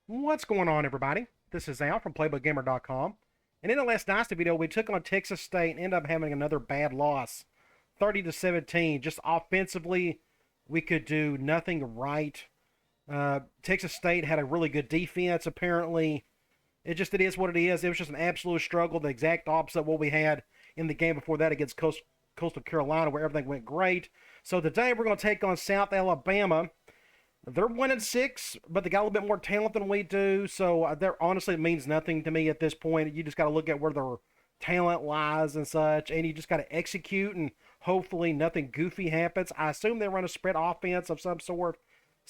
What's going on, everybody? This is Al from PlaybookGamer.com. And in the last Dynasty video, we took on Texas State and ended up having another bad loss, 30-17. Just offensively, we could do nothing right. Texas State had a really good defense, apparently. It is what it is. It was just an absolute struggle, the exact opposite of what we had in the game before that against Coastal Carolina, where everything went great. So today we're going to take on South Alabama. They're 1-6, but they got a little bit more talent than we do. So there honestly, it means nothing to me at this point. You just got to look at where their talent lies and such, and you just got to execute, and hopefully nothing goofy happens. I assume they run a spread offense of some sort.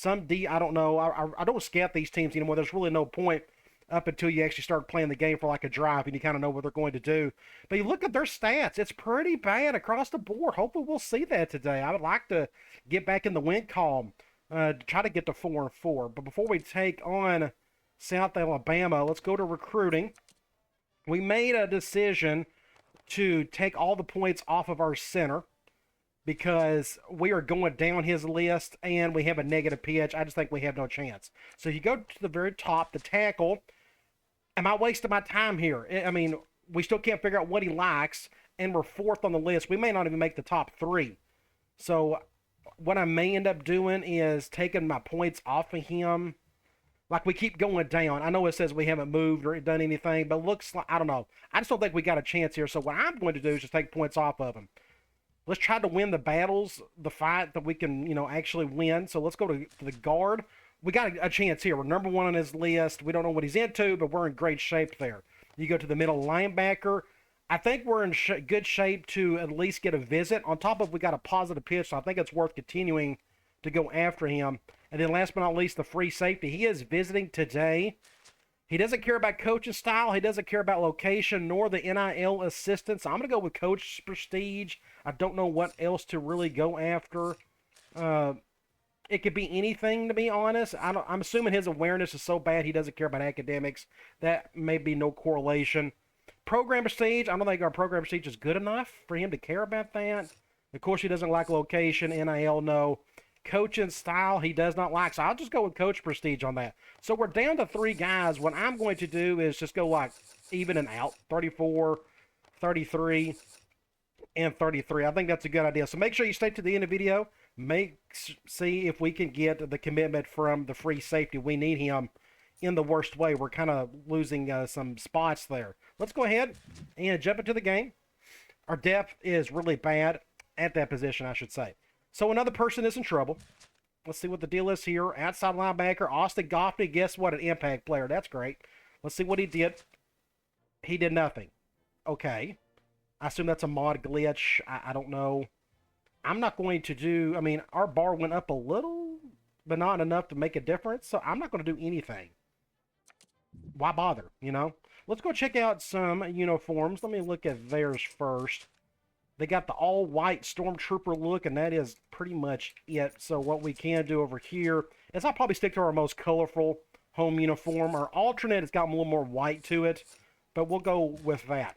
I don't know. I don't scout these teams anymore. There's really no point up until you actually start playing the game for like a drive and you kind of know what they're going to do. But you look at their stats, it's pretty bad across the board. Hopefully we'll see that today. I would like to get back in the win column. Try to get to 4-4. But before we take on South Alabama, let's go to recruiting. We made a decision to take all the points off of our center because we are going down his list and we have a negative pitch. I just think we have no chance. So you go to the very top, the tackle. Am I wasting my time here? I mean, we still can't figure out what he likes, and we're fourth on the list. We may not even make the top three. So what I may end up doing is taking my points off of him. Like, we keep going down. I know it says we haven't moved or done anything, but it looks like, I don't know. I just don't think we got a chance here. So what I'm going to do is just take points off of him. Let's try to win the battles, the fight that we can, actually win. So let's go to the guard. We got a chance here. We're number one on his list. We don't know what he's into, but we're in great shape there. You go to the middle linebacker. I think we're in good shape to at least get a visit. On top of we got a positive pitch, so I think it's worth continuing to go after him. And then last but not least, the free safety. He is visiting today. He doesn't care about coaching style. He doesn't care about location nor the NIL assistance. So I'm going to go with Coach Prestige. I don't know what else to really go after. It could be anything, to be honest. I'm assuming his awareness is so bad he doesn't care about academics. That may be no correlation. Program Prestige, I don't think our Program Prestige is good enough for him to care about that. Of course, he doesn't like location. NIL, no. Coaching style, he does not like. So I'll just go with Coach Prestige on that. So we're down to three guys. What I'm going to do is just go like even and out. 34, 33, and 33. I think that's a good idea. So make sure you stay to the end of the video. See if we can get the commitment from the free safety. We need him in the worst way. We're kind of losing some spots there. Let's go ahead and jump into the game. Our depth is really bad at that position, I should say. So another person is in trouble. Let's see what the deal is here. Outside linebacker, Austin Goffney. Guess what? An impact player. That's great. Let's see what he did. He did nothing. Okay. I assume that's a mod glitch. I don't know. I'm not going to do... I mean, our bar went up a little, but not enough to make a difference. So I'm not going to do anything. Why bother, Let's go check out some uniforms. Let me look at theirs first. They got the all-white Stormtrooper look, and that is pretty much it. So what we can do over here is I'll probably stick to our most colorful home uniform. Our alternate has got a little more white to it, but we'll go with that.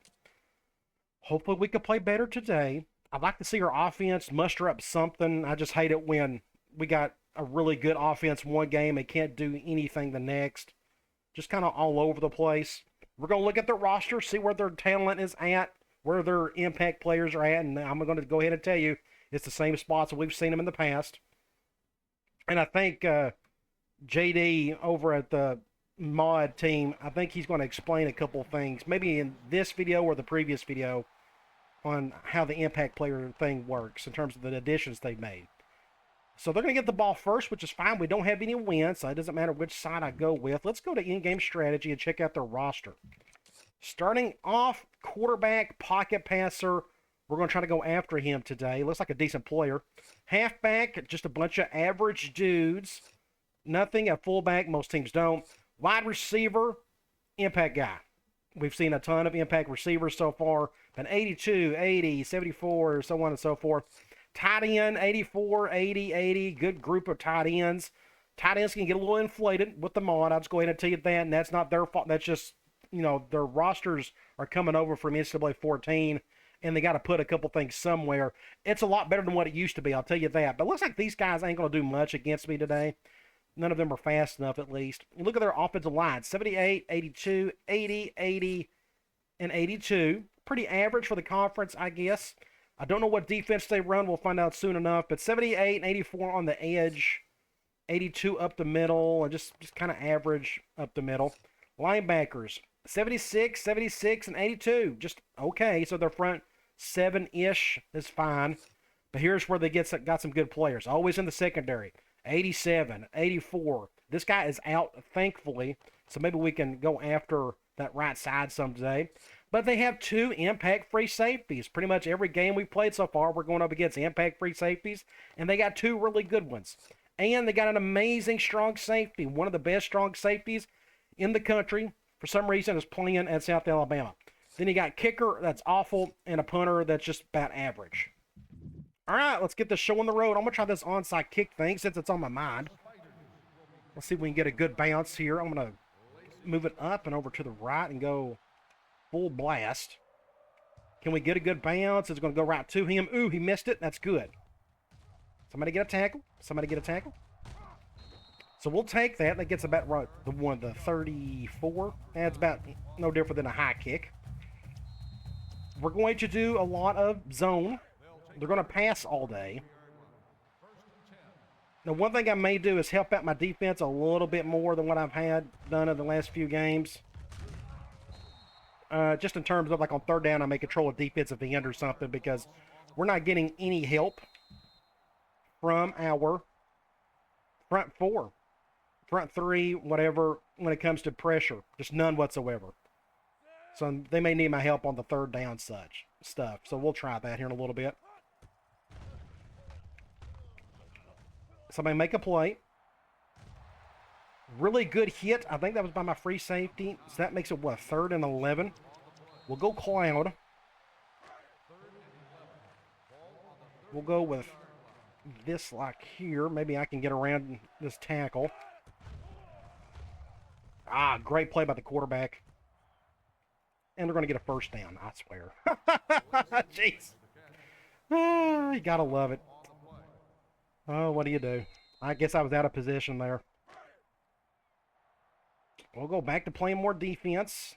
Hopefully we can play better today. I'd like to see our offense muster up something. I just hate it when we got a really good offense one game and can't do anything the next. Just kind of all over the place. We're going to look at their roster, see where their talent is at, where their impact players are at, and I'm going to go ahead and tell you it's the same spots that we've seen them in the past. And I think JD over at the mod team, I think he's going to explain a couple of things, maybe in this video or the previous video, on how the impact player thing works in terms of the additions they've made. So they're going to get the ball first, which is fine. We don't have any wins, so it doesn't matter which side I go with. Let's go to in-game strategy and check out their roster. Starting off, quarterback, pocket passer. We're going to try to go after him today. Looks like a decent player. Halfback, just a bunch of average dudes. Nothing at fullback. Most teams don't. Wide receiver, impact guy. We've seen a ton of impact receivers so far. Been 82, 80, 74, so on and so forth. Tight end, 84, 80, 80. Good group of tight ends. Tight ends can get a little inflated with the mod. I'll just go ahead and tell you that. And that's not their fault. That's just, their rosters are coming over from NCAA 14. And they got to put a couple things somewhere. It's a lot better than what it used to be, I'll tell you that. But it looks like these guys ain't going to do much against me today. None of them are fast enough, at least. You look at their offensive line, 78, 82, 80, 80, and 82. Pretty average for the conference, I guess. I don't know what defense they run. We'll find out soon enough. But 78 and 84 on the edge, 82 up the middle, and just kind of average up the middle. Linebackers, 76, 76, and 82. Just okay. So their front 7-ish is fine. But here's where they got some good players. Always in the secondary. 87, 84. This guy is out, thankfully. So maybe we can go after that right side someday. But they have 2 impact-free safeties. Pretty much every game we've played so far, we're going up against impact-free safeties. And they got 2 really good ones. And they got an amazing strong safety. One of the best strong safeties in the country, for some reason, is playing at South Alabama. Then you got kicker that's awful and a punter that's just about average. All right, let's get this show on the road. I'm going to try this onside kick thing since it's on my mind. Let's see if we can get a good bounce here. I'm going to move it up and over to the right and go full blast. Can we get a good bounce? It's going to go right to him. Ooh, he missed it. That's good. Somebody get a tackle. Somebody get a tackle. So we'll take that. That gets about right, the 34. That's about no different than a high kick. We're going to do a lot of zone. They're going to pass all day. Now, one thing I may do is help out my defense a little bit more than what I've had done in the last few games. Just in terms of, like, on third down, I may control a defensive end or something because we're not getting any help from our front 4, front 3, whatever, when it comes to pressure. Just none whatsoever. So they may need my help on the third down stuff. So we'll try that here in a little bit. Somebody make a play. Really good hit. I think that was by my free safety. So that makes it, what, 3rd and 11? We'll go cloud. We'll go with this like here. Maybe I can get around this tackle. Ah, great play by the quarterback. And they're going to get a first down, I swear. Jeez. Oh, you got to love it. Oh, what do you do? I guess I was out of position there. We'll go back to playing more defense.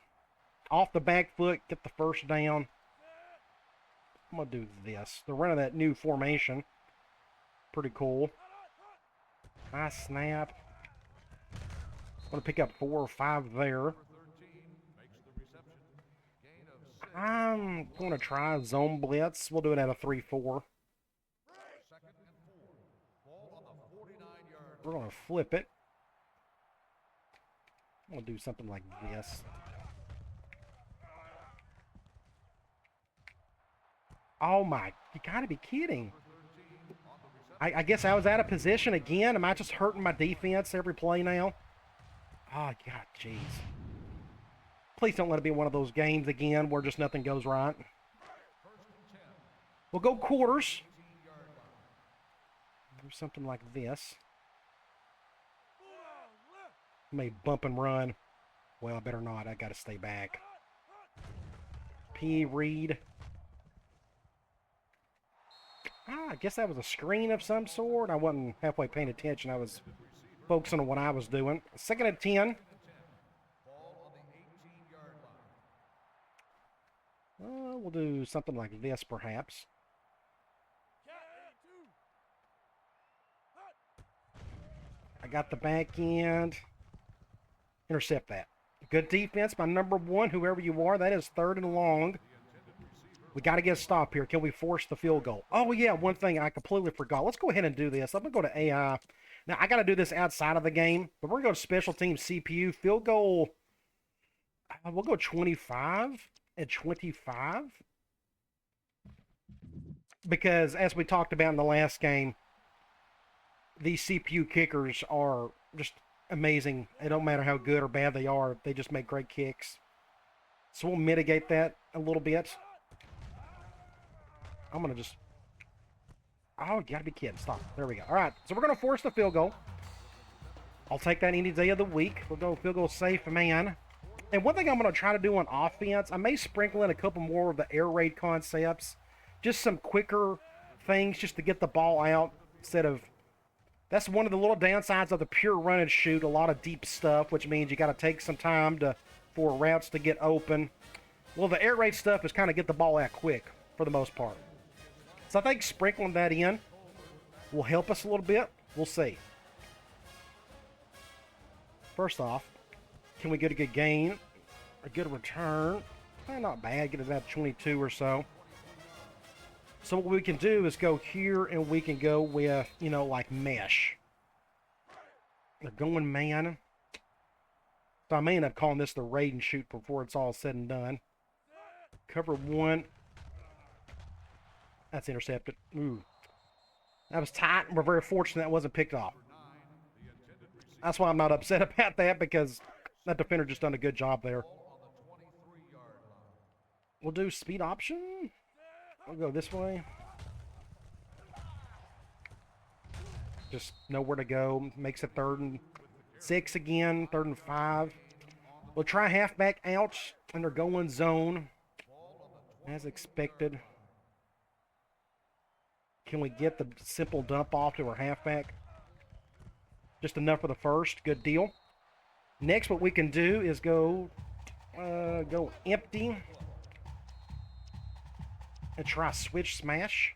Off the back foot, get the first down. I'm going to do this. They're running that new formation. Pretty cool. Nice snap. I'm going to pick up 4 or 5 there. I'm going to try zone blitz. We'll do it at a 3-4. We're going to flip it. I'm going to do something like this. Oh my, you got to be kidding. I guess I was out of position again. Am I just hurting my defense every play now? Oh, God, jeez. Please don't let it be one of those games again where just nothing goes right. We'll go quarters. Do something like this. May bump and run. Well, I better not. I got to stay back. P. Reed. I guess that was a screen of some sort. I wasn't halfway paying attention. I was focusing on what I was doing. 2nd and 10. We'll do something like this, perhaps. I got the back end. Intercept that. Good defense by number 1, whoever you are. That is 3rd and long. We got to get a stop here. Can we force the field goal? Oh, yeah, one thing I completely forgot. Let's go ahead and do this. I'm going to go to AI. Now, I got to do this outside of the game, but we're going to go to special team CPU. Field goal, we'll go 25 and 25. Because, as we talked about in the last game, these CPU kickers are just amazing. It don't matter how good or bad they are. They just make great kicks. So we'll mitigate that a little bit. I'm going to just... Oh, you got to be kidding. Stop. There we go. All right. So we're going to force the field goal. I'll take that any day of the week. We'll go field goal safe, man. And one thing I'm going to try to do on offense, I may sprinkle in a couple more of the air raid concepts. Just some quicker things just to get the ball out instead of That's one of the little downsides of the pure run and shoot. A lot of deep stuff, which means you got to take some time for routes to get open. Well, the air raid stuff is kind of get the ball out quick for the most part. So I think sprinkling that in will help us a little bit. We'll see. First off, can we get a good gain? A good return? Not bad. Get it about 22 or so. So what we can do is go here and we can go with, you know, like mesh. They're going man. So I may end up calling this the raid and shoot before it's all said and done. Cover one. That's intercepted. Ooh. That was tight, and we're very fortunate that wasn't picked off. That's why I'm not upset about that, because that defender just done a good job there. We'll do speed option. I'll go this way. Just know where to go. Makes it 3rd and 6 again. 3rd and 5. We'll try halfback out, and they're going zone. As expected. Can we get the simple dump off to our halfback? Just enough for the first. Good deal. Next, what we can do is go empty. And try switch smash.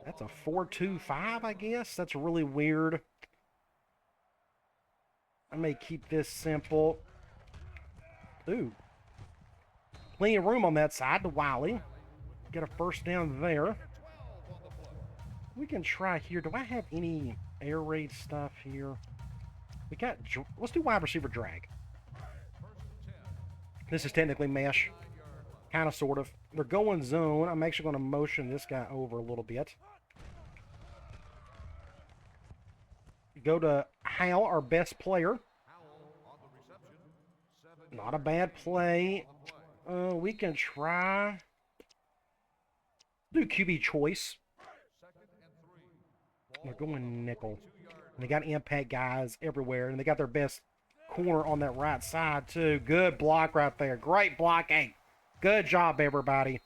That's a 4-2-5, I guess. That's really weird. I may keep this simple. Ooh. Plenty of room on that side to Wiley. Get a first down there. We can try here. Do I have any air raid stuff here? We got... Let's do wide receiver drag. This is technically mesh. Kind of, sort of. They're going zone. I'm actually going to motion this guy over a little bit. Go to Hal, our best player. Not a bad play. We can try... Do QB choice. They're going nickel. And they got impact guys everywhere. And they got their best corner on that right side, too. Good block right there. Great blocking. Good job, everybody.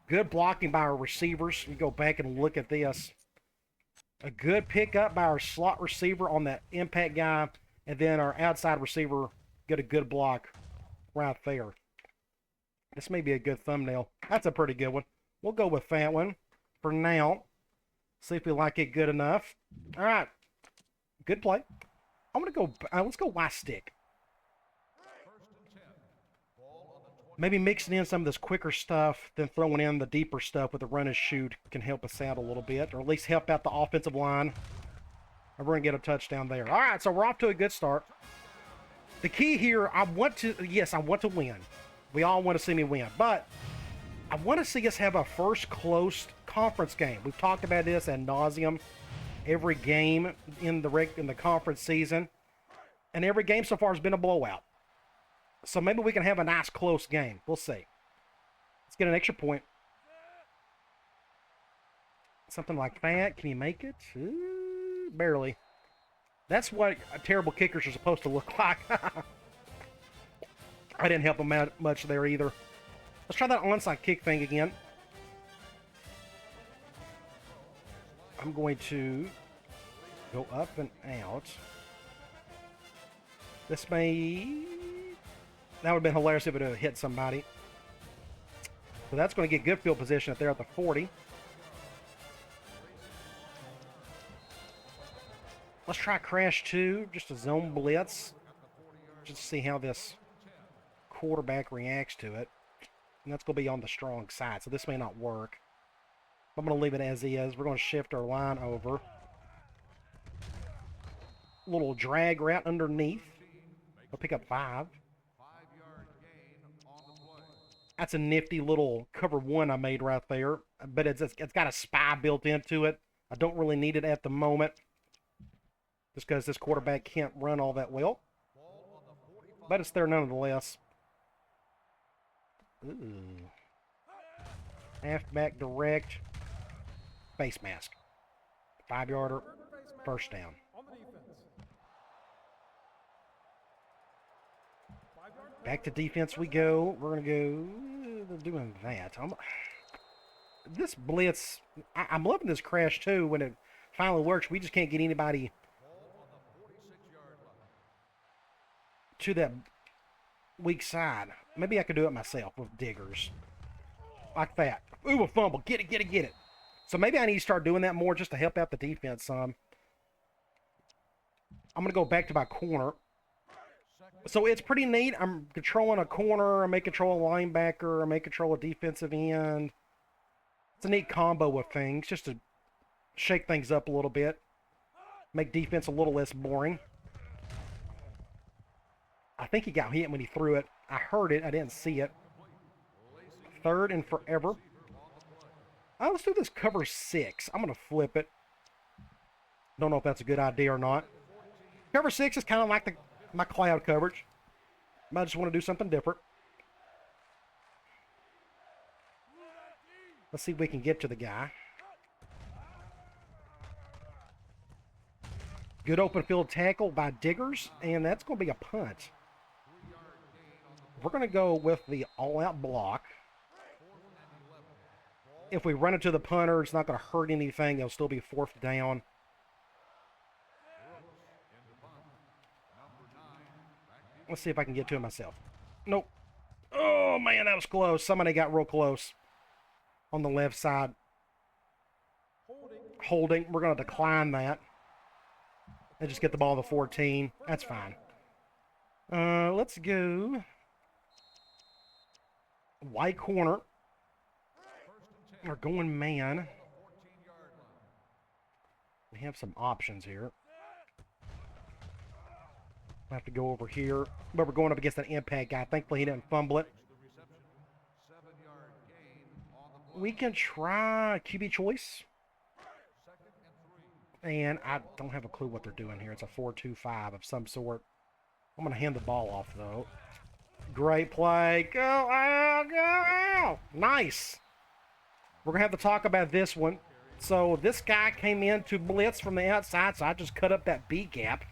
Good blocking by our receivers. You go back and look at this. A good pickup by our slot receiver on that impact guy. And then our outside receiver get a good block right there. This may be a good thumbnail. That's a pretty good one. We'll go with that one for now. See if we like it good enough. All right. Good play. I'm going to go... let's go Y stick. Maybe mixing in some of this quicker stuff, then throwing in the deeper stuff with the run and shoot can help us out a little bit, or at least help out the offensive line. And we're going to get a touchdown there. All right, so we're off to a good start. The key here, I want to win. We all want to see me win, but I want to see us have a first close conference game. We've talked about this ad nauseum every game in the conference season, and every game so far has been a blowout. So maybe we can have a nice close game. We'll see. Let's get an extra point. Something like that. Can you make it? Barely. That's what terrible kickers are supposed to look like. I didn't help them out much there either. Let's try that onside kick thing again. I'm going to go up and out. This may... That would have been hilarious if it had hit somebody. So that's going to get good field position up there at the 40. Let's try crash 2, just a zone blitz. Just to see how this quarterback reacts to it. And that's going to be on the strong side, so this may not work. I'm going to leave it as is. We're going to shift our line over. Little drag route underneath. We'll pick up 5. That's a nifty little cover 1 I made right there. But it's got a spy built into it. I don't really need it at the moment. Just because this quarterback can't run all that well. But it's there nonetheless. Ooh. Halfback direct. Face mask. 5-yarder. First down. Back to defense we go. We're going to go doing that. This blitz, I'm loving this crash too when it finally works. We just can't get anybody to that weak side. Maybe I could do it myself with diggers. Like that. Ooh, a fumble. Get it, get it, get it. So maybe I need to start doing that more just to help out the defense some. I'm going to go back to my corner. So it's pretty neat. I'm controlling a corner. I may control a linebacker. I may control a defensive end. It's a neat combo of things just to shake things up a little bit. Make defense a little less boring. I think he got hit when he threw it. I heard it. I didn't see it. 3rd and forever. Let's do this cover 6. I'm going to flip it. Don't know if that's a good idea or not. Cover 6 is kind of like my cloud coverage. I just want to do something different. Let's see if we can get to the guy. Good open field tackle by Diggers, and that's going to be a punt. We're going to go with the all-out block. If we run it to the punter, it's not going to hurt anything. It'll still be 4th down. Let's see if I can get to it myself. Nope. Oh, man, that was close. Somebody got real close on the left side. Holding. We're going to decline that. And just get the ball to 14. That's fine. Let's go white corner. We're going man. We have some options here. I have to go over here. But we're going up against an impact guy. Thankfully, he didn't fumble it. We can try QB choice. And I don't have a clue what they're doing here. It's a 4-2-5 of some sort. I'm going to hand the ball off, though. Great play. Go out, go out. Nice. We're going to have to talk about this one. So this guy came in to blitz from the outside, so I just cut up that B gap.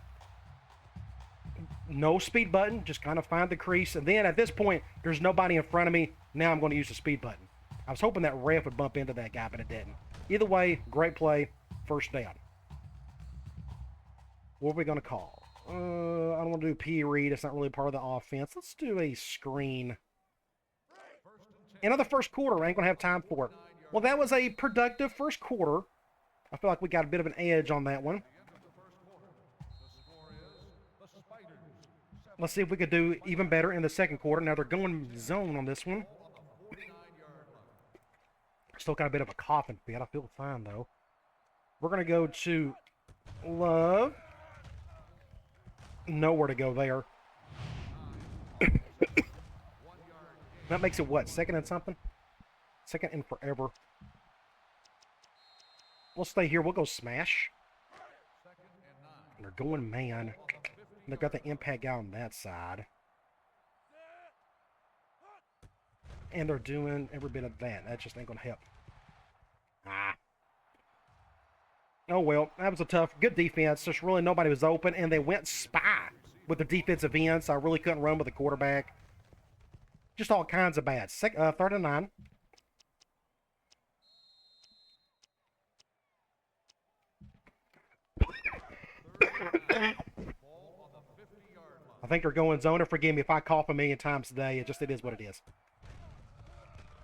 No speed button, just kind of find the crease. And then at this point, there's nobody in front of me. Now I'm going to use the speed button. I was hoping that ref would bump into that guy, but it didn't. Either way, great play, 1st down. What are we going to call? I don't want to do P read. It's not really part of the offense. Let's do a screen. End of the 1st quarter. I ain't going to have time for it. Well, that was a productive 1st quarter. I feel like we got a bit of an edge on that one. Let's see if we could do even better in the 2nd quarter. Now they're going zone on this one. Still got a bit of a coughing fit. I feel fine, though. We're going to go to Love. Nowhere to go there. That makes it what? 2nd and something? 2nd and forever. We'll stay here. We'll go smash. And they're going man. They've got the impact guy on that side. And they're doing every bit of that. That just ain't going to help. Oh, well, that was a tough, good defense. Just really nobody was open, and they went spy with the defensive end, so I really couldn't run with the quarterback. Just all kinds of bad. 3rd and 9. I think they're going zone, or forgive me if I cough a million times today. It is what it is.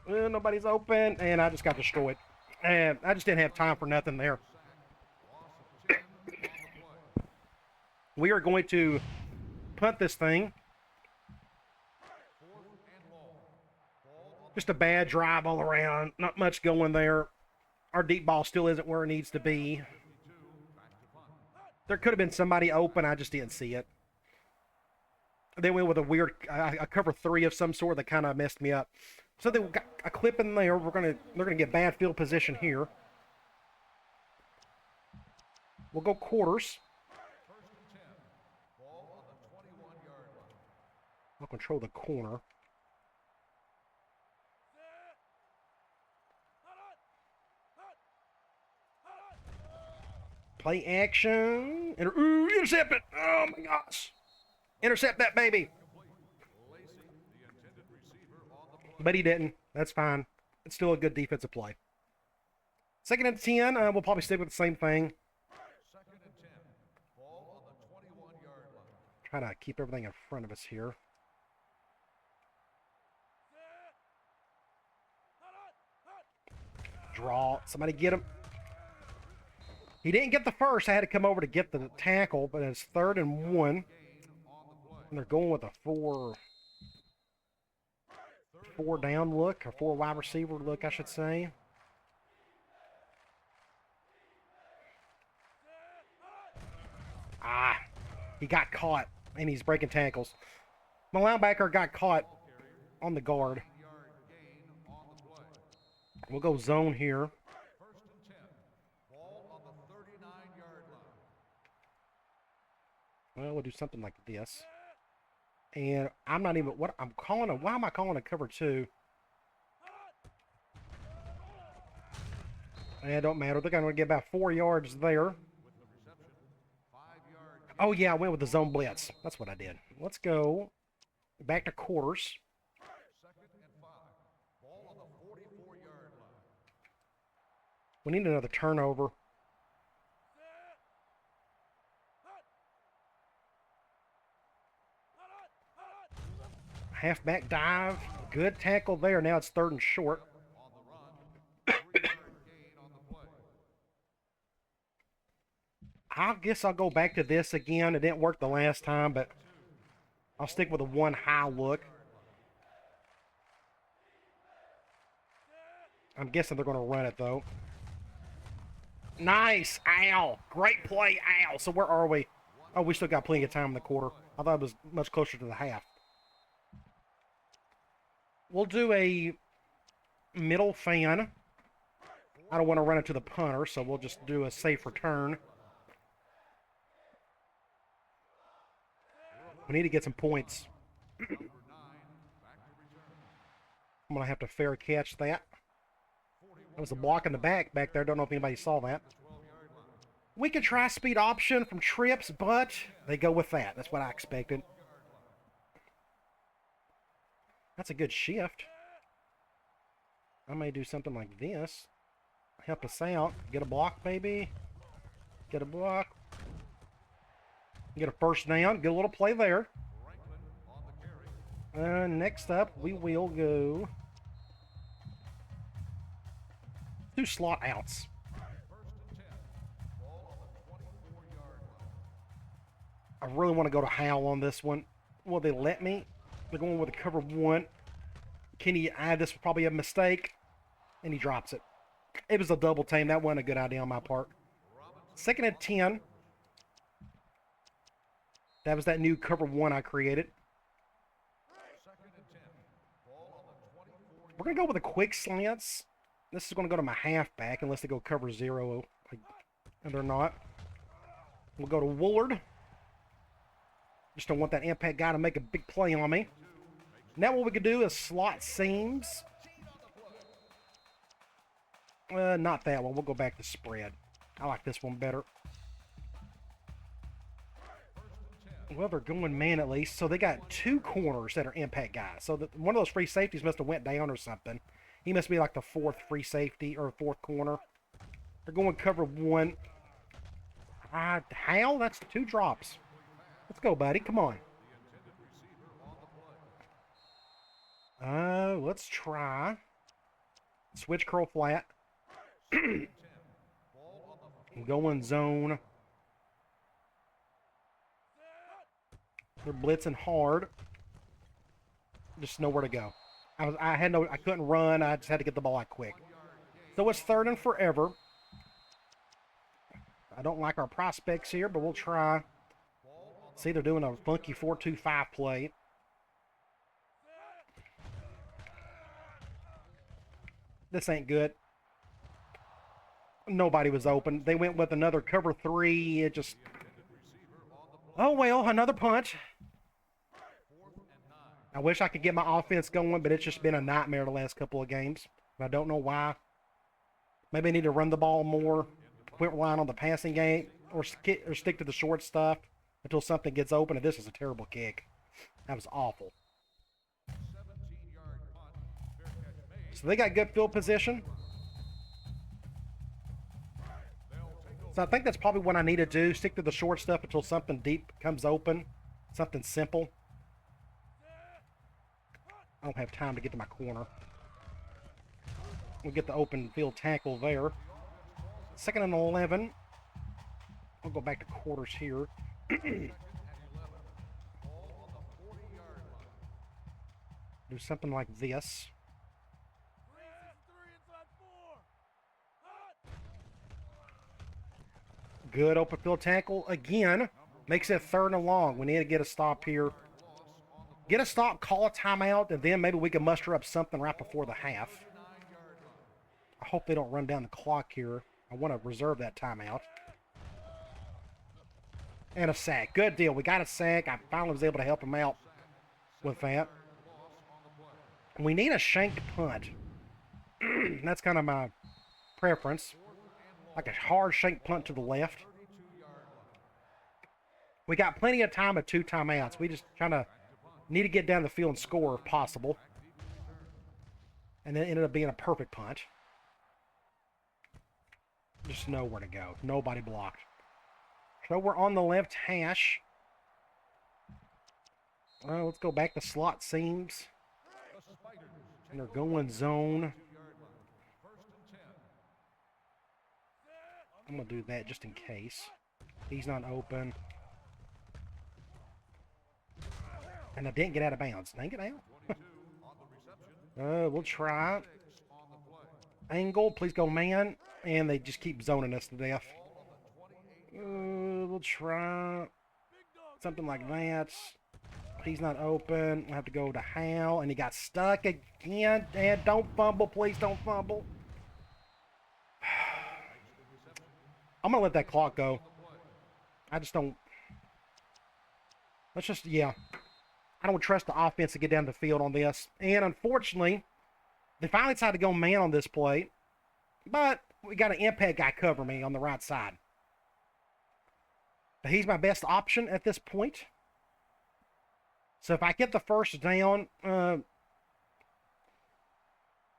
Nobody's open, and I just got destroyed. And I just didn't have time for nothing there. We are going to punt this thing. Just a bad drive all around. Not much going there. Our deep ball still isn't where it needs to be. There could have been somebody open. I just didn't see it. They went with a weird a cover 3 of some sort that kind of messed me up. So they got a clip in there. They're gonna get bad field position here. We'll go quarters. I'll control the corner. Play action. Intercept it. Oh my gosh. Intercept that baby. But he didn't. That's fine. It's still a good defensive play. 2nd and 10. We'll probably stick with the same thing. Try to keep everything in front of us here. Draw. Somebody get him. He didn't get the first. I had to come over to get the tackle, but it's 3rd and 1. And they're going with a four down look, or 4 wide receiver look, I should say. He got caught, and he's breaking tackles. My linebacker got caught on the guard. We'll go zone here. Well, we'll do something like this. And I'm not even, what I'm calling a, why am I calling a cover 2? And it don't matter. They're going to get about 4 yards there. Oh, yeah, I went with the zone blitz. That's what I did. Let's go back to quarters. We need another turnover. Halfback dive. Good tackle there. Now it's 3rd and short. I guess I'll go back to this again. It didn't work the last time, but I'll stick with a 1 high look. I'm guessing they're going to run it, though. Nice. Ow. Great play. Ow. So where are we? Oh, we still got plenty of time in the quarter. I thought it was much closer to the half. We'll do a middle fan. I don't want to run it to the punter, so we'll just do a safe return. We need to get some points. I'm going to have to fair catch that. That was a block in the back there. Don't know if anybody saw that. We could try speed option from trips, but they go with that. That's what I expected. That's a good shift. I may do something like this. Help us out. Get a block, maybe. Get a block. Get a first down. Get a little play there. Next up, we will go 2 slot outs. I really want to go to Howell on this one. Will they let me? They're going with a cover 1. Can he add this? Probably a mistake. And he drops it. It was a double team. That wasn't a good idea on my part. 2nd and 10. That was that new cover 1 I created. We're going to go with a quick slants. This is going to go to my halfback unless they go cover 0. And they're not. We'll go to Woolard. Just don't want that impact guy to make a big play on me. Now what we could do is slot seams. Not that one. We'll go back to spread. I like this one better. Well, they're going man at least. So they got 2 corners that are impact guys. So one of those free safeties must have went down or something. He must be like the 4th free safety or 4th corner. They're going cover 1. How? That's 2 drops. Let's go, buddy. Come on. Let's try. Switch curl flat. I'm going zone. They're blitzing hard. Just nowhere to go. I couldn't run. I just had to get the ball out quick. So it's 3rd and forever. I don't like our prospects here, but we'll try. See, they're doing a funky 4-2-5 play. This ain't good. Nobody was open. They went with another cover 3. It just... Oh, well, another punch. I wish I could get my offense going, but it's just been a nightmare the last couple of games. I don't know why. Maybe I need to run the ball more, quit relying on the passing game, or stick to the short stuff until something gets open. And this is a terrible kick. That was awful. So they got good field position. So I think that's probably what I need to do. Stick to the short stuff until something deep comes open. Something simple. I don't have time to get to my corner. We'll get the open field tackle there. 2nd and 11. We'll go back to quarters here. Do something like this. Good open field tackle. Again, makes it 3rd and long. We need to get a stop here. Get a stop, call a timeout, and then maybe we can muster up something right before the half. I hope they don't run down the clock here. I want to reserve that timeout. And a sack. Good deal. We got a sack. I finally was able to help him out with that. We need a shanked punt. That's kind of my preference. Like a hard shank punt to the left. We got plenty of time at 2 timeouts. We just kind of need to get down the field and score if possible. And then it ended up being a perfect punt. Just nowhere to go. Nobody blocked. So we're on the left hash. Let's go back to slot seams. And they're going zone. I'm going to do that just in case. He's not open. And I didn't get out of bounds. Dang it now. We'll try. Angle, please go man. And they just keep zoning us to death. We'll try something like that. He's not open. We'll have to go to Hal. And he got stuck again. Dad, don't fumble. Please don't fumble. I'm going to let that clock go. I just don't. Let's just, yeah. I don't trust the offense to get down the field on this. And unfortunately, they finally decided to go man on this play. But we got an impact guy cover me on the right side. But he's my best option at this point. So if I get the first down, then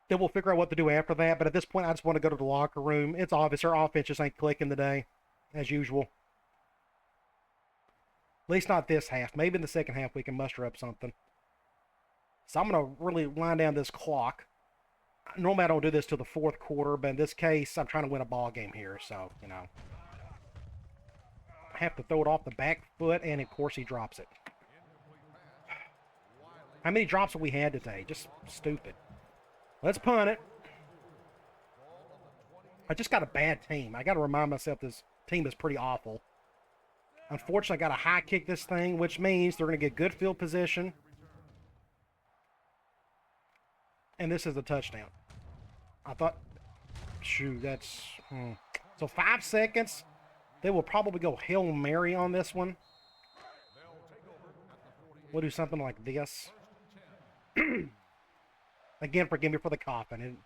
we'll figure out what to do after that. But at this point, I just want to go to the locker room. It's obvious our offense just ain't clicking today, as usual. At least not this half. Maybe in the second half we can muster up something. So I'm going to really wind down this clock. Normally I don't do this till the 4th quarter, but in this case, I'm trying to win a ball game here. So, you know. I have to throw it off the back foot, and of course he drops it. How many drops have we had today? Just stupid. Let's punt it. I just got a bad team. I got to remind myself this team is pretty awful. Unfortunately, I got to high kick this thing, which means they're going to get good field position. And this is a touchdown. I thought, shoot, that's... So 5 seconds. They will probably go Hail Mary on this one. We'll do something like this. Again, forgive me for the coughing.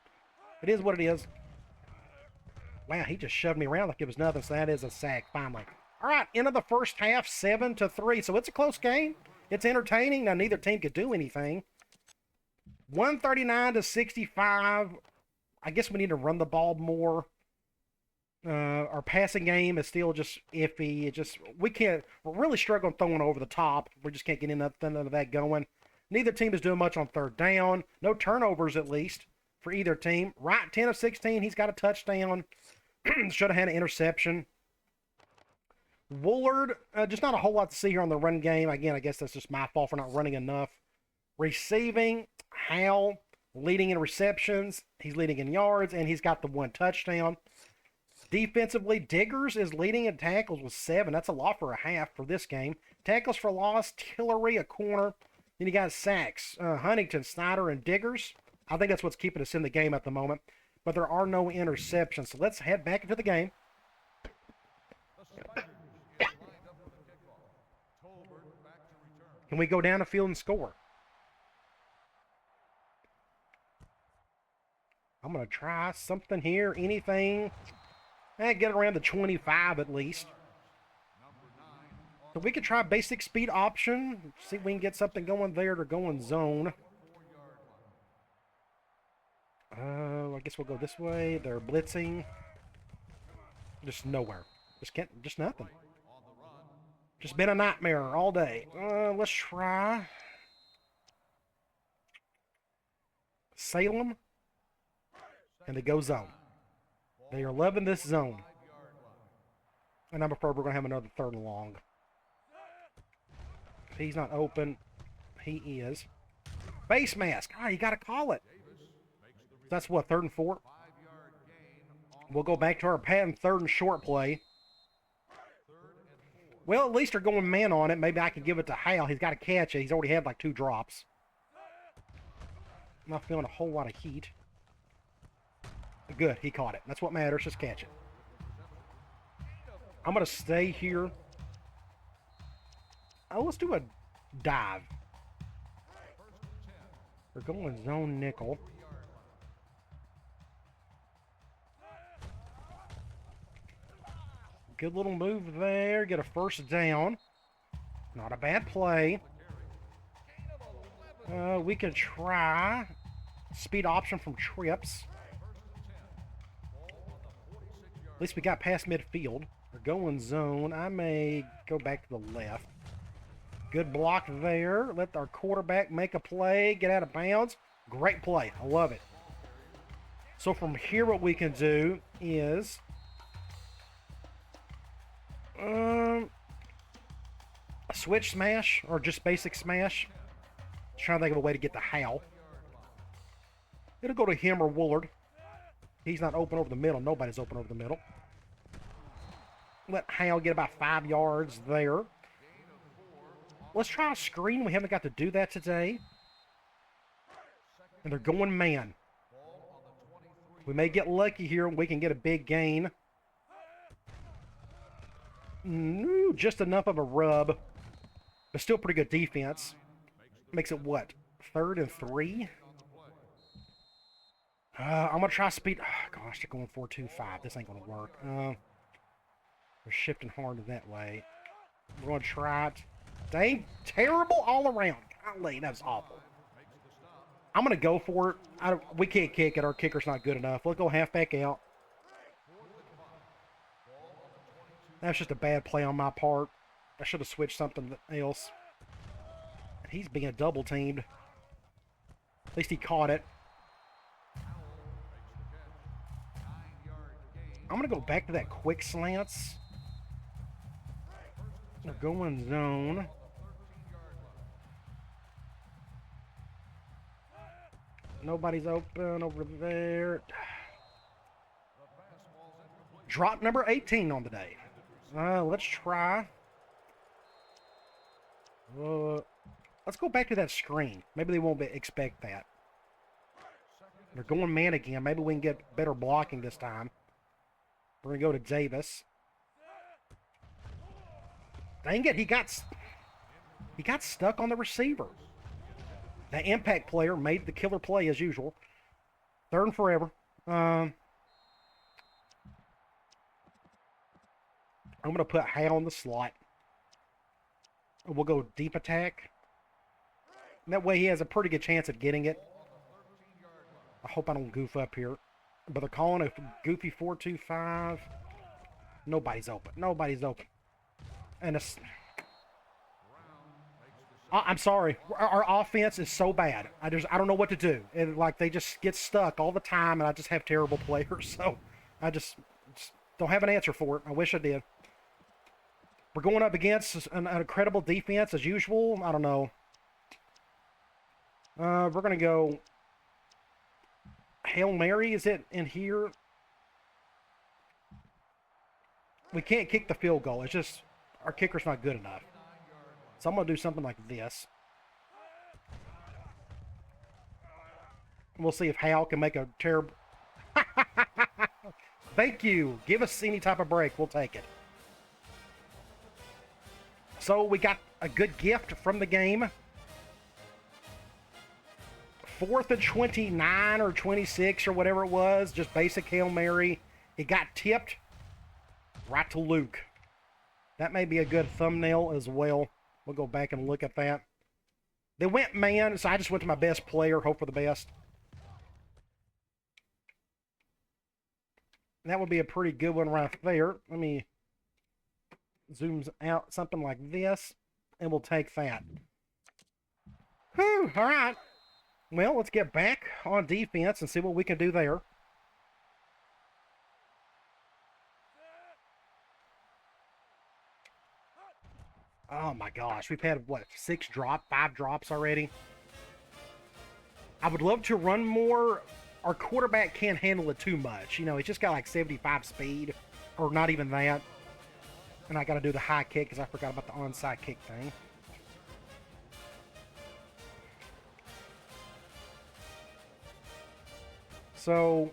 It is what it is. Wow, he just shoved me around like it was nothing, so that is a sack, finally. All right, end of the first half, 7-3. So it's a close game. It's entertaining. Now, neither team could do anything. 139-65. I guess we need to run the ball more. Our passing game is still just iffy. We're really struggling throwing over the top. We just can't get nothing of that going. Neither team is doing much on 3rd down. No turnovers, at least, for either team. Wright, 10 of 16. He's got a touchdown. Should have had an interception. Woolard, just not a whole lot to see here on the run game. Again, I guess that's just my fault for not running enough. Receiving, Hal, leading in receptions. He's leading in yards, and he's got the 1 touchdown. Defensively, Diggers is leading in tackles with 7. That's a lot for a half for this game. Tackles for loss, Tillery, a corner. Then you got sacks, Huntington, Snyder, and Diggers. I think that's what's keeping us in the game at the moment. But there are no interceptions. So let's head back into the game. Can we go down the field and score? I'm going to try something here. Anything. Get around the 25 at least. So we could try basic speed option. See if we can get something going there to go in zone. I guess we'll go this way. They're blitzing. Just nowhere. Just nothing. Just been a nightmare all day. Let's try Salem, and they go zone. They are loving this zone. And I'm afraid we're going to have another 3rd and long. If he's not open, he is. Face mask. Ah, you got to call it. That's what, 3rd and 4? We'll go back to our patent 3rd and short play. Well, at least they're going man on it. Maybe I can give it to Hal. He's got to catch it. He's already had like 2 drops. I'm not feeling a whole lot of heat. Good, he caught it. That's what matters. Just catch it. I'm going to stay here. Oh, let's do a dive. We're going zone nickel. Good little move there. Get a 1st down. Not a bad play. We could try speed option from trips. At least we got past midfield. We're going zone. I may go back to the left. Good block there. Let our quarterback make a play. Get out of bounds. Great play. I love it. So from here what we can do is a switch smash or just basic smash. Trying to think of a way to get the Hal. It'll go to him or Woolard. He's not open over the middle. Nobody's open over the middle. Let Hal get about 5 yards there. Let's try a screen. We haven't got to do that today. And they're going man. We may get lucky here and we can get a big gain. Just enough of a rub. But still pretty good defense. Makes it what? 3rd and 3? I'm going to try speed. Oh, gosh, they're going 4-2-5. This ain't going to work. We're shifting hard that way. We're going to try it. Dang, terrible all around. Golly, that was awful. I'm going to go for it. We can't kick it. Our kicker's not good enough. We'll go halfback out. That's just a bad play on my part. I should have switched something else. He's being double teamed. At least he caught it. I'm going to go back to that quick slants. We're going zone. Nobody's open over there. Drop number 18 on the day. Let's try. Let's go back to that screen. Maybe they won't expect that. They're going man again. Maybe we can get better blocking this time. We're going to go to Davis. Dang it, he got stuck on the receiver. The impact player made the killer play as usual. 3rd and forever. I'm going to put Hal in the slot. We'll go deep attack. And that way he has a pretty good chance at getting it. I hope I don't goof up here. But they're calling a goofy 4-2-5. Nobody's open. Nobody's open. And it's... I'm sorry. Our offense is so bad. I don't know what to do. Like, they just get stuck all the time, and I just have terrible players. So I just don't have an answer for it. I wish I did. We're going up against an incredible defense as usual. I don't know. We're going to go Hail Mary. Is it in here? We can't kick the field goal. It's just our kicker's not good enough. So I'm going to do something like this. We'll see if Hal can make a terrible... Thank you. Give us any type of break. We'll take it. So we got a good gift from the game. 4th and 29 or 26 or whatever it was. Just basic Hail Mary. It got tipped right to Luke. That may be a good thumbnail as well. We'll go back and look at that. They went man, so I just went to my best player. Hope for the best. That would be a pretty good one right there. Let me zooms out something like this, and we'll take that. Whew, all right. Well, let's get back on defense and see what we can do there. Oh my gosh, we've had, what, 5 drops already? I would love to run more. Our quarterback can't handle it too much. You know, he's just got like 75 speed, or not even that. And I got to do the high kick because I forgot about the onside kick thing. So,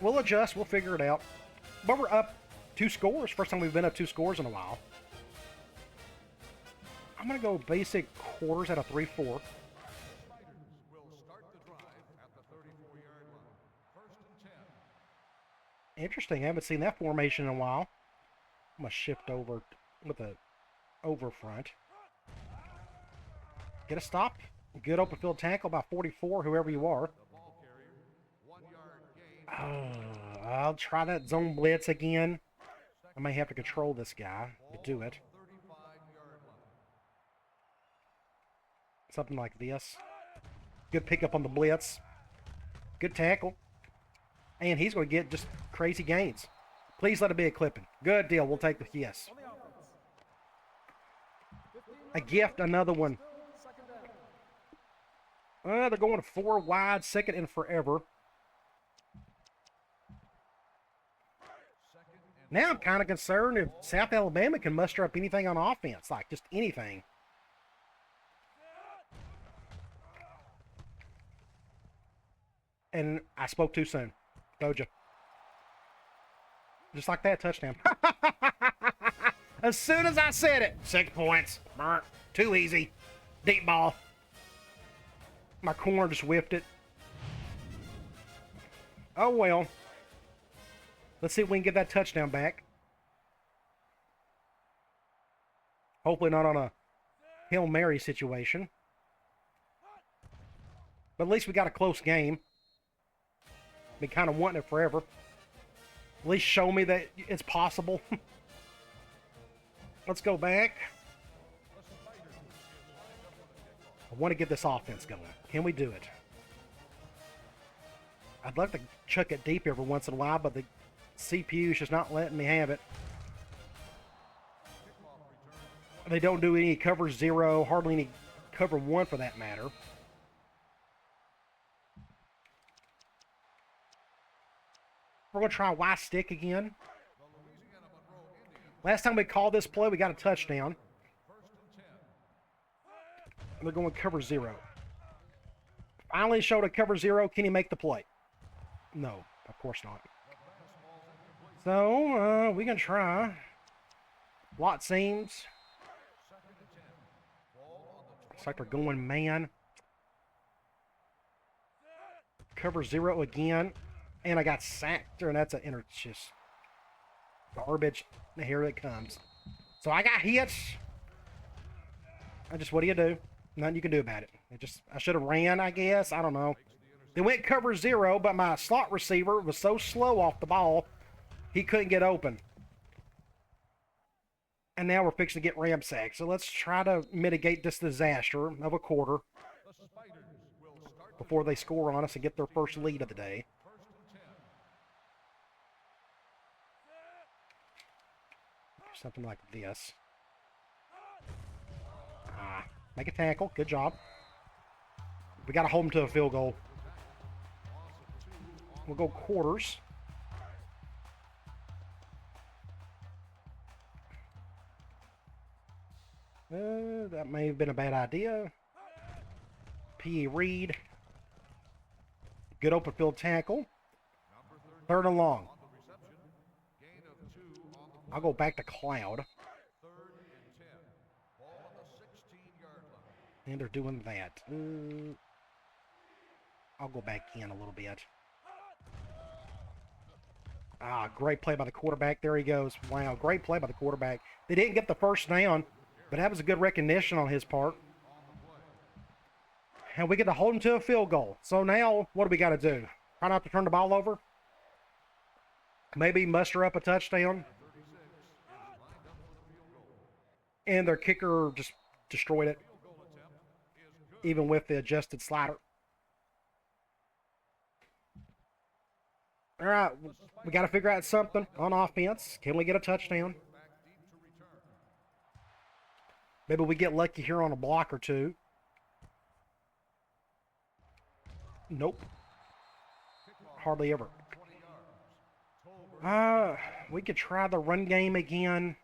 we'll adjust. We'll figure it out. But we're up 2 scores. First time we've been up 2 scores in a while. I'm going to go basic quarters at a 3-4. Interesting. I haven't seen that formation in a while. I'm going to shift over with a over front. Get a stop. Good open field tackle, about 44, whoever you are. I'll try that zone blitz again. I may have to control this guy to do it. Something like this. Good pickup on the blitz. Good tackle. And he's going to get just crazy gains. Please let it be a clipping. Good deal. We'll take the yes. A gift, another one. They're going 4 wide, 2nd and forever. Now I'm kind of concerned if South Alabama can muster up anything on offense, like just anything. And I spoke too soon. Told you. Just like that, touchdown. As soon as I said it, 6 points. Too easy. Deep ball. My corner just whiffed it. Oh well. Let's see if we can get that touchdown back. Hopefully not on a Hail Mary situation. But at least we got a close game. Been kind of wanting it forever. At least show me that it's possible. Let's go back. I want to get this offense going. Can we do it? I'd like to chuck it deep every once in a while, but the CPU is just not letting me have it. They don't do any cover 0, hardly any cover 1 for that matter. We're going to try Y stick again. Last time we called this play, we got a touchdown. And they're going cover 0. Finally showed a cover 0. Can he make the play? No, of course not. So, we can try. Lot seams. Looks like they're going man. Cover 0 again. And I got sacked, and that's an just garbage. Here it comes. So I got hits. What do you do? Nothing you can do about it. I should have ran, I guess. I don't know. They went cover 0, but my slot receiver was so slow off the ball, he couldn't get open. And now we're fixing to get ramsacked. So let's try to mitigate this disaster of a quarter before they score on us and get their first lead of the day. Something like this. Make a tackle. Good job. We got to hold them to a field goal. We'll go quarters. That may have been a bad idea. P.E. Reed. Good open field tackle. 3rd and long. I'll go back to Cloud. And they're doing that. I'll go back in a little bit. Great play by the quarterback. There he goes. Wow, great play by the quarterback. They didn't get the first down, but that was a good recognition on his part. And we get to hold him to a field goal. So now, what do we got to do? Try not to turn the ball over? Maybe muster up a touchdown? And their kicker just destroyed it, even with the adjusted slider. All right, we got to figure out something on offense. Can we get a touchdown? Maybe we get lucky here on a block or two. Nope. Hardly ever. We could try the run game again.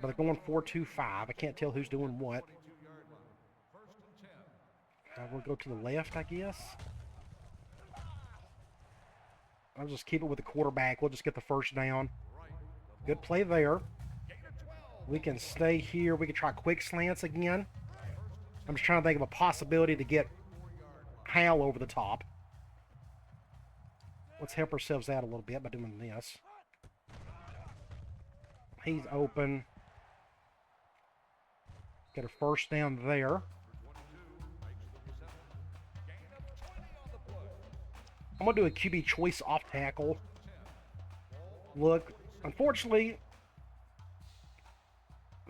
But they're going 4-2-5. I can't tell who's doing what. We'll go to the left, I guess. I'll just keep it with the quarterback. We'll just get the first down. Good play there. We can stay here. We can try quick slants again. I'm just trying to think of a possibility to get Hal over the top. Let's help ourselves out a little bit by doing this. He's open. Get a first down there. I'm going to do a QB choice off tackle. Look, unfortunately,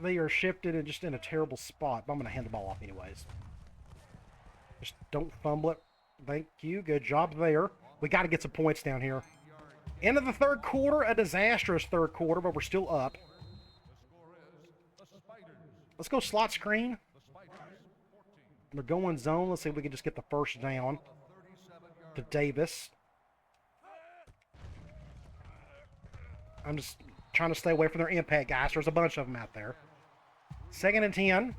they are shifted and just in a terrible spot. But I'm going to hand the ball off anyways. Just don't fumble it. Thank you. Good job there. We got to get some points down here. End of the third quarter. A disastrous third quarter, but we're still up. Let's go slot screen. They're going zone. Let's see if we can just get the first down to Davis. I'm just trying to stay away from their impact guys. There's a bunch of them out there. 2nd and 10.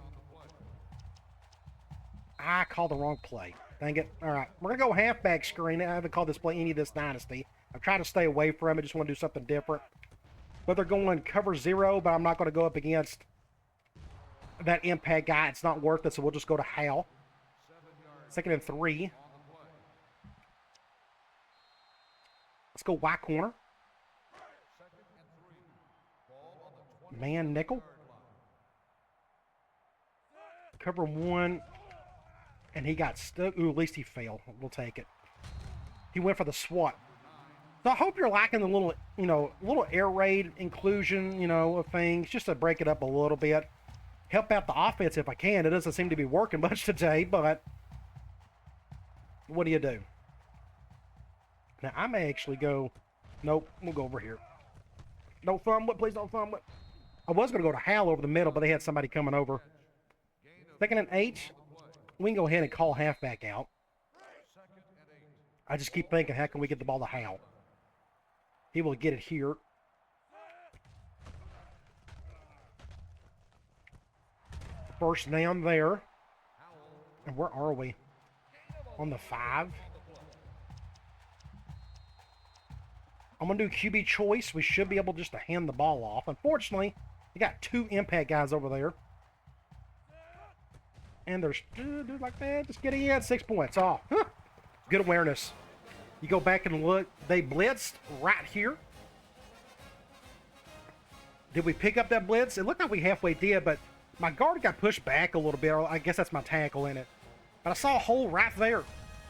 I called the wrong play. Dang it. All right. We're going to go halfback screen. I haven't called this play any of this Dynasty. I've tried to stay away from it. Just want to do something different. But they're going cover 0, but I'm not going to go up against that impact guy. It's not worth it, so we'll just go to Hal. 2nd and 3. Let's go Y corner. Man nickel. Cover 1. And he got stuck. Ooh, at least he failed. We'll take it. He went for the SWAT. So I hope you're liking the little, little air raid inclusion, of things, just to break it up a little bit. Help out the offense if I can. It doesn't seem to be working much today, but what do you do? Now, I may actually go, nope, we'll go over here. Don't fumble it, please don't fumble it. I was going to go to Hal over the middle, but they had somebody coming over. 2nd and 8. We can go ahead and call halfback out. I just keep thinking, how can we get the ball to Hal? He will get it here. First down there. And where are we? On the 5. I'm going to do QB choice. We should be able just to hand the ball off. Unfortunately, we got 2 impact guys over there. And there's dude like that. Just get in. 6 points. Oh, good awareness. You go back and look. They blitzed right here. Did we pick up that blitz? It looked like we halfway did, but my guard got pushed back a little bit. I guess that's my tackle in it. But I saw a hole right there.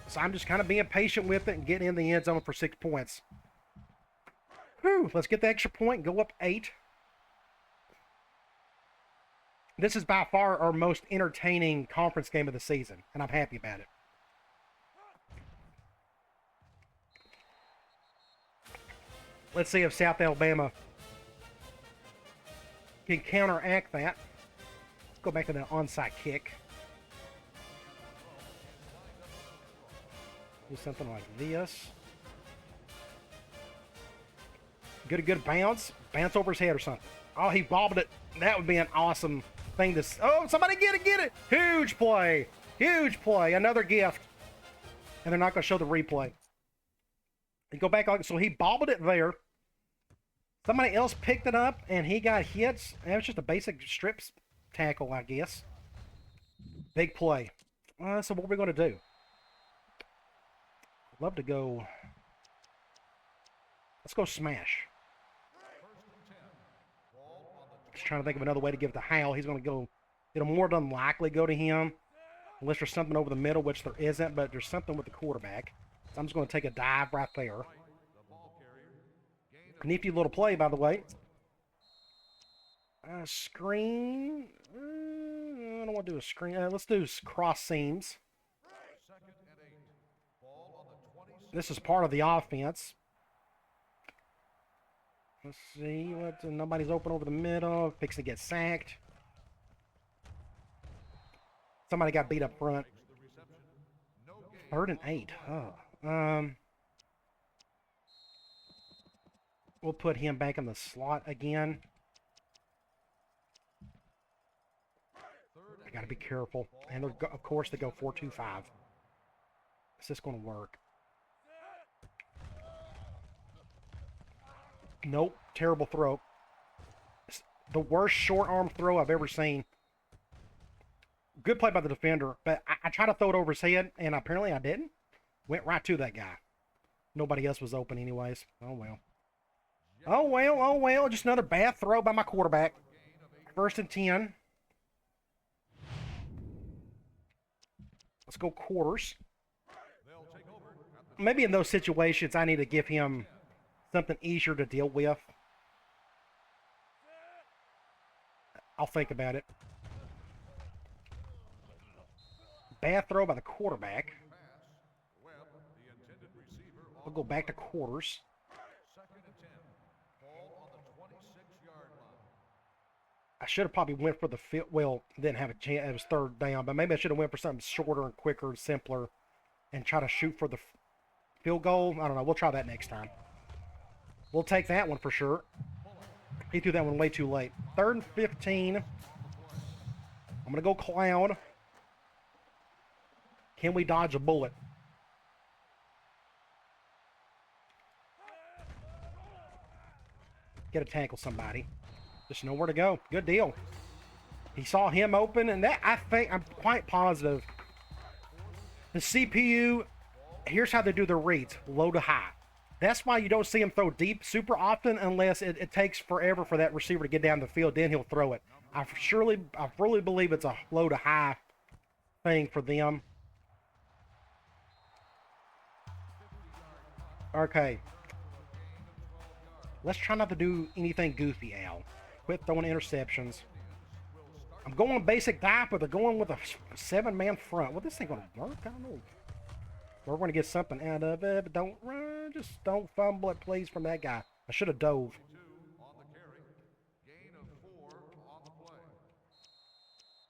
So I'm just kind of being patient with it and getting in the end zone for 6 points. Whew, let's get the extra point and go up 8. This is by far our most entertaining conference game of the season, and I'm happy about it. Let's see if South Alabama can counteract that. Let's go back to the onside kick. Do something like this. Get a good bounce. Bounce over his head or something. Oh, he bobbled it. That would be an awesome thing to... Oh, somebody get it, get it! Huge play. Huge play. Another gift. And they're not going to show the replay. You go back, so he bobbled it there. Somebody else picked it up, and he got hits. That was just a basic strips tackle, I guess. Big play. So what are we going to do? I'd love to go... Let's go smash. Just trying to think of another way to give it to Hal. He's going to go... It'll more than likely go to him. Unless there's something over the middle, which there isn't, but there's something with the quarterback. So I'm just going to take a dive right there. Nifty little play, by the way. Screen. I don't want to do a screen. Let's do cross seams. This is part of the offense. Let's see what. Nobody's open over the middle. Fix to get sacked. Somebody got beat up front. 3rd and 8. Oh. We'll put him back in the slot again. I gotta be careful. And of course they go 4-2-5. Is this gonna work? Nope. Terrible throw. It's the worst short arm throw I've ever seen. Good play by the defender, but I tried to throw it over his head, and apparently I didn't. Went right to that guy. Nobody else was open anyways. Oh well. Oh well, oh well. Just another bad throw by my quarterback. 1st and 10. Let's go quarters. Maybe in those situations I need to give him something easier to deal with. I'll think about it. Bad throw by the quarterback. We'll go back to quarters. I should have probably went for the field. Well, didn't have a chance. It was 3rd down, but maybe I should have went for something shorter and quicker and simpler and try to shoot for the field goal. I don't know. We'll try that next time. We'll take that one for sure. He threw that one way too late. 3rd and 15. I'm going to go clown. Can we dodge a bullet? Get a tackle somebody. Just know where to go. Good deal. He saw him open, and that I'm quite positive. The CPU, here's how they do their reads. Low to high. That's why you don't see him throw deep super often unless it takes forever for that receiver to get down the field. Then he'll throw it. I really believe it's a low to high thing for them. Okay. Let's try not to do anything goofy, Al. Quit throwing interceptions. I'm going basic dive, but they're going with a 7-man front. Well, this ain't going to work. I don't know. We're going to get something out of it, but don't run. Just don't fumble it, please, from that guy. I should have dove.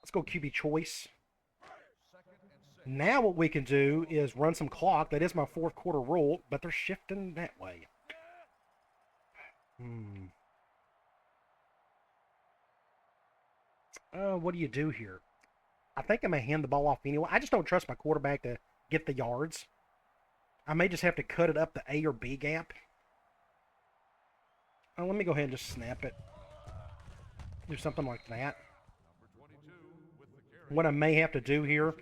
Let's go QB choice. Now what we can do is run some clock. That is my 4th quarter rule, but they're shifting that way. What do you do here? I think I may hand the ball off anyway. I just don't trust my quarterback to get the yards. I may just have to cut it up the A or B gap. Let me go ahead and just snap it. Do something like that. What I may have to do here,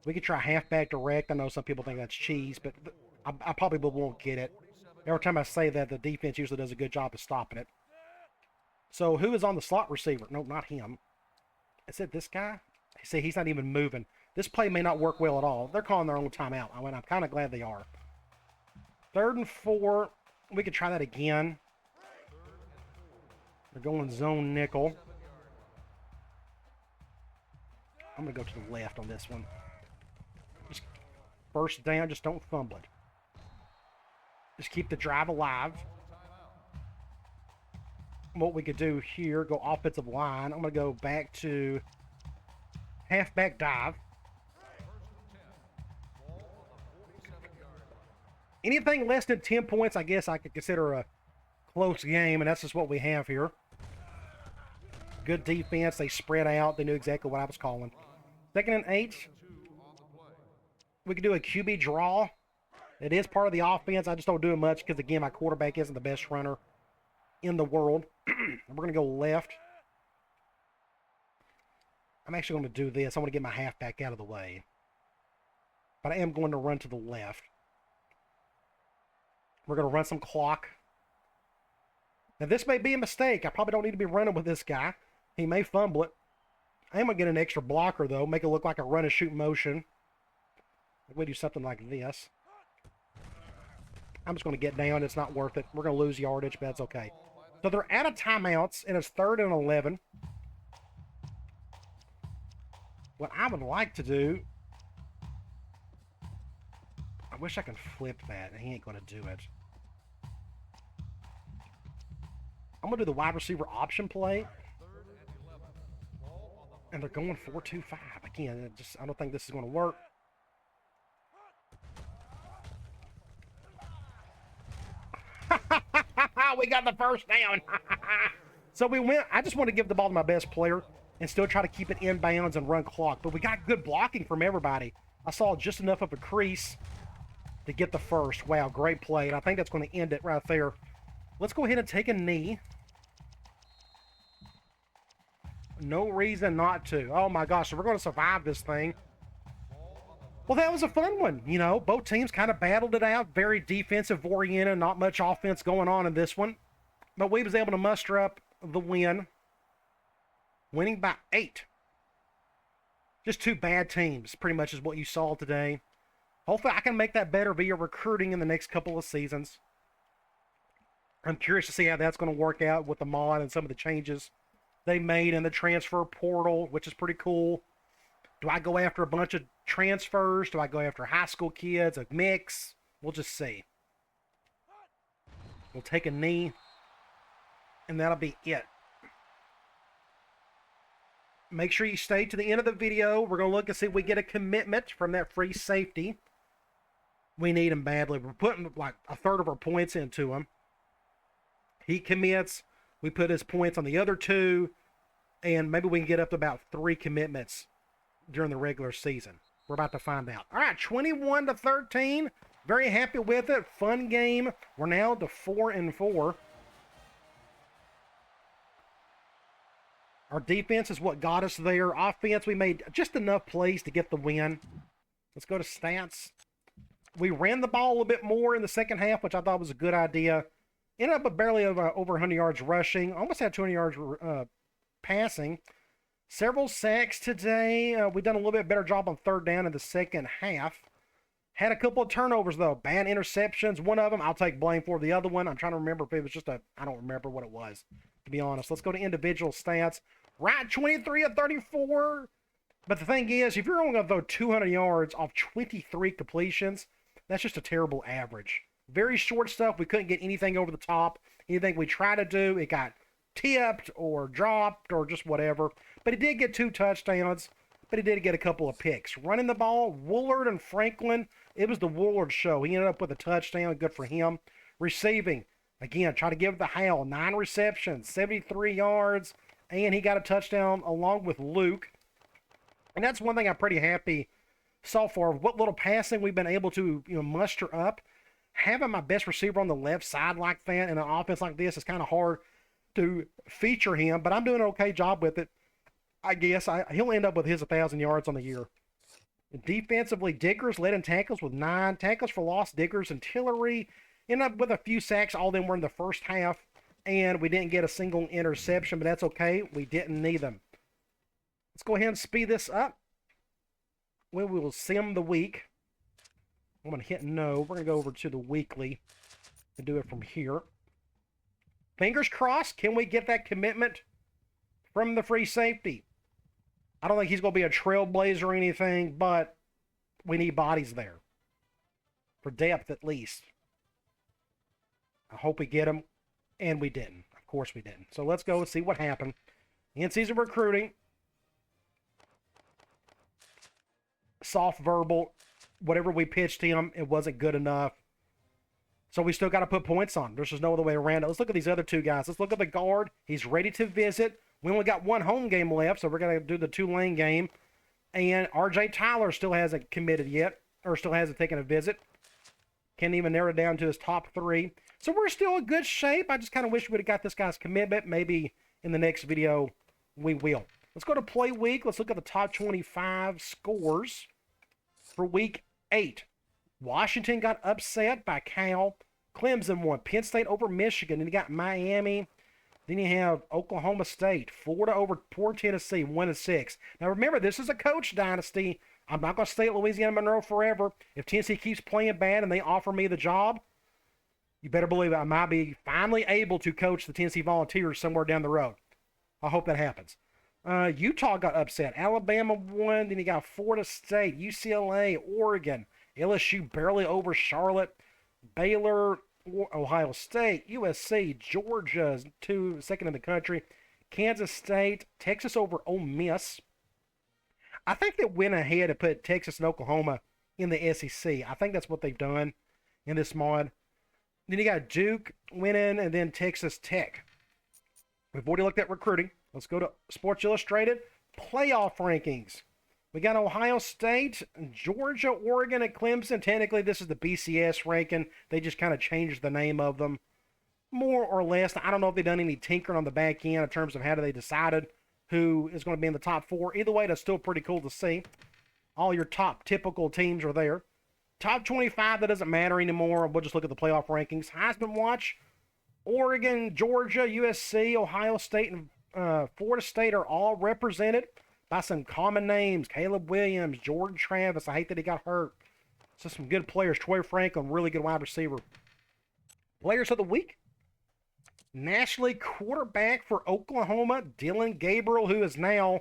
we could try halfback direct. I know some people think that's cheese, but I probably won't get it. Every time I say that, the defense usually does a good job of stopping it. So who is on the slot receiver? No, not him. Is it this guy? See, he's not even moving. This play may not work well at all. They're calling their own timeout. I'm kind of glad they are. 3rd and 4. We could try that again. They're going zone nickel. I'm going to go to the left on this one. Just 1st down. Just don't fumble it. Just keep the drive alive. What we could do here, go offensive line. I'm going to go back to halfback dive. Anything less than 10 points, I guess I could consider a close game, and that's just what we have here. Good defense. They spread out. They knew exactly what I was calling. 2nd and 8. We could do a QB draw. It is part of the offense. I just don't do it much because, again, my quarterback isn't the best runner in the world. We're going to go left. I'm actually going to do this. I want to get my halfback out of the way. But I am going to run to the left. We're going to run some clock. Now, this may be a mistake. I probably don't need to be running with this guy. He may fumble it. I am going to get an extra blocker, though. Make it look like a run and shoot motion. We do something like this. I'm just going to get down. It's not worth it. We're going to lose yardage, but that's okay. So they're out of timeouts, and it's 3rd and 11. What I would like to do... I wish I could flip that, and he ain't going to do it. I'm going to do the wide receiver option play. And they're going 4-2-5. Again, I don't think this is going to work. We got the first down. So we went. I just want to give the ball to my best player and still try to keep it inbounds and run clock. But we got good blocking from everybody. I saw just enough of a crease to get the first. Wow, great play. And I think that's going to end it right there. Let's go ahead and take a knee. No reason not to. Oh my gosh, so we're going to survive this thing. Well, that was a fun one. You know, both teams kind of battled it out. Very defensive oriented, not much offense going on in this one. But we was able to muster up the win. Winning by 8. Just 2 bad teams, pretty much is what you saw today. Hopefully I can make that better via recruiting in the next couple of seasons. I'm curious to see how that's going to work out with the mod and some of the changes they made in the transfer portal, which is pretty cool. Do I go after a bunch of transfers? Do I go after high school kids? A mix? We'll just see. We'll take a knee, and that'll be it. Make sure you stay to the end of the video. We're going to look and see if we get a commitment from that free safety. We need him badly. We're putting like a third of our points into him. He commits. We put his points on the other 2, and maybe we can get up to about 3 commitments during the regular season. We're about to find out. All right, 21-13. Very happy with it. Fun game. We're now to 4-4. Our defense is what got us there. Offense, we made just enough plays to get the win. Let's go to stats. We ran the ball a little bit more in the second half, which I thought was a good idea. Ended up with barely over 100 yards rushing. Almost had 200 yards passing. Several sacks today. We've done a little bit better job on 3rd down in the second half. Had a couple of turnovers, though. Bad interceptions. One of them, I'll take blame for. The other one, I'm trying to remember if it was just I don't remember what it was, to be honest. Let's go to individual stats. Right, 23 of 34. But the thing is, if you're only going to throw 200 yards off 23 completions, that's just a terrible average. Very short stuff. We couldn't get anything over the top. Anything we tried to do, it got tipped or dropped or just whatever. But he did get 2 touchdowns, but he did get a couple of picks. Running the ball, Woolard and Franklin, it was the Woolard show. He ended up with a touchdown. Good for him. Receiving, again, try to give the howl. 9 receptions, 73 yards, and he got a touchdown along with Luke. And that's one thing I'm pretty happy so far. What little passing we've been able to muster up. Having my best receiver on the left side like that in an offense like this is kind of hard to feature him, but I'm doing an okay job with it. I guess he'll end up with his 1,000 yards on the year. Defensively, Diggers led in tackles with 9. Tackles for loss, Diggers and Tillery ended up with a few sacks. All of them were in the first half, and we didn't get a single interception, but that's okay. We didn't need them. Let's go ahead and speed this up. We will sim the week. I'm going to hit no. We're going to go over to the weekly and do it from here. Fingers crossed. Can we get that commitment from the free safety? I don't think he's going to be a trailblazer or anything, but we need bodies there. For depth, at least. I hope we get him, and we didn't. Of course we didn't. So let's go and see what happened. In-season recruiting. Soft verbal. Whatever we pitched him, it wasn't good enough. So we still got to put points on. There's just no other way around it. Let's look at these other 2 guys. Let's look at the guard. He's ready to visit. We only got 1 home game left, so we're going to do the Tulane game. And R.J. Tyler still hasn't committed yet, or still hasn't taken a visit. Can't even narrow it down to his top 3. So we're still in good shape. I just kind of wish we would have got this guy's commitment. Maybe in the next video we will. Let's go to Play Week. Let's look at the top 25 scores for Week 8. Washington got upset by Cal. Clemson won. Penn State over Michigan. Then you got Miami. Then you have Oklahoma State. Florida over poor Tennessee, 1-6. Now remember, this is a coach dynasty. I'm not going to stay at Louisiana Monroe forever. If Tennessee keeps playing bad and they offer me the job, You better believe I might be finally able to coach the Tennessee Volunteers somewhere down the road. I hope that happens. Utah got upset. Alabama won. Then you got Florida State, UCLA, Oregon, LSU barely over Charlotte, Baylor, Ohio State, USC, Georgia, second in the country, Kansas State, Texas over Ole Miss. I think they went ahead and put Texas and Oklahoma in the SEC. I think that's what they've done in this mod. Then you got Duke winning, and then Texas Tech. We've already looked at recruiting. Let's go to Sports Illustrated playoff rankings. We got Ohio State, Georgia, Oregon, and Clemson. Technically, this is the BCS ranking. They just kind of changed the name of them, more or less. I don't know if they've done any tinkering on the back end in terms of how they decided who is going to be in the top 4. Either way, that's still pretty cool to see. All your top typical teams are there. Top 25, that doesn't matter anymore. We'll just look at the playoff rankings. Heisman Watch, Oregon, Georgia, USC, Ohio State, and Florida State are all represented by some common names. Caleb Williams, Jordan Travis. I hate that he got hurt. So some good players. Troy Franklin, really good wide receiver. Players of the week. Nationally, quarterback for Oklahoma, Dylan Gabriel, who is now,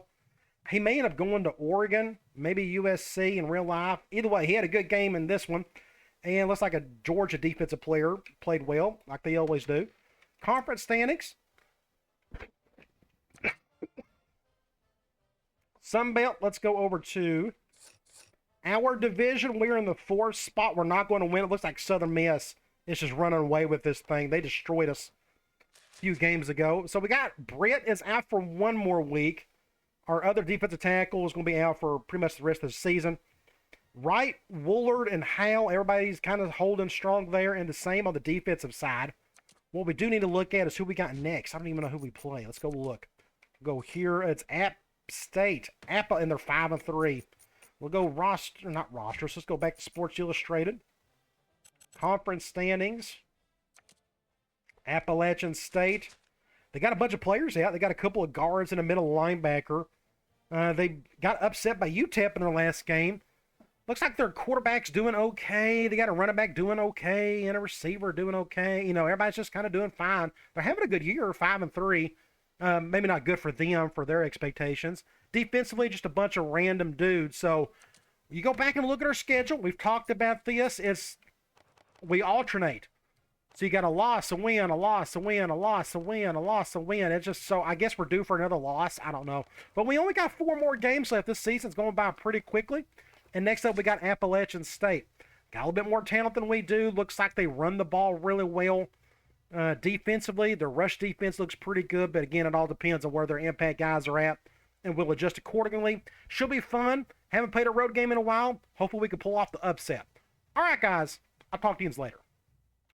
he may end up going to Oregon, maybe USC in real life. Either way, he had a good game in this one. And looks like a Georgia defensive player. Played well, like they always do. Conference standings. Sunbelt, let's go over to our division. We're in the 4th spot. We're not going to win. It looks like Southern Miss is just running away with this thing. They destroyed us a few games ago. So we got Britt is out for 1 more week. Our other defensive tackle is going to be out for pretty much the rest of the season. Wright, Woolard, and Howell, everybody's kind of holding strong there, and the same on the defensive side. What we do need to look at is who we got next. I don't even know who we play. Let's go look. Go here. It's App State. Appa, and they're 5-3. We'll go roster, not rosters. Let's go back to Sports Illustrated. Conference standings. Appalachian State. They got a bunch of players out. They got a couple of guards and a middle linebacker. They got upset by UTEP in their last game. Looks like their quarterback's doing okay. They got a running back doing okay and a receiver doing okay. You know, everybody's just kind of doing fine. They're having a good year, 5-3. Maybe not good for them, for their expectations. Defensively, just a bunch of random dudes. So you go back and look at our schedule. We've talked about this. We alternate. So you got a loss, a win, a loss, a win, a loss, a win, a loss, a win. It's just so, I guess we're due for another loss. I don't know. But we only got 4 more games left. This season's going by pretty quickly. And next up, we got Appalachian State. Got a little bit more talent than we do. Looks like they run the ball really well. Defensively, their rush defense looks pretty good. But again, it all depends on where their impact guys are at. And we'll adjust accordingly. Should be fun. Haven't played a road game in a while. Hopefully we can pull off the upset. All right, guys. I'll talk to you later.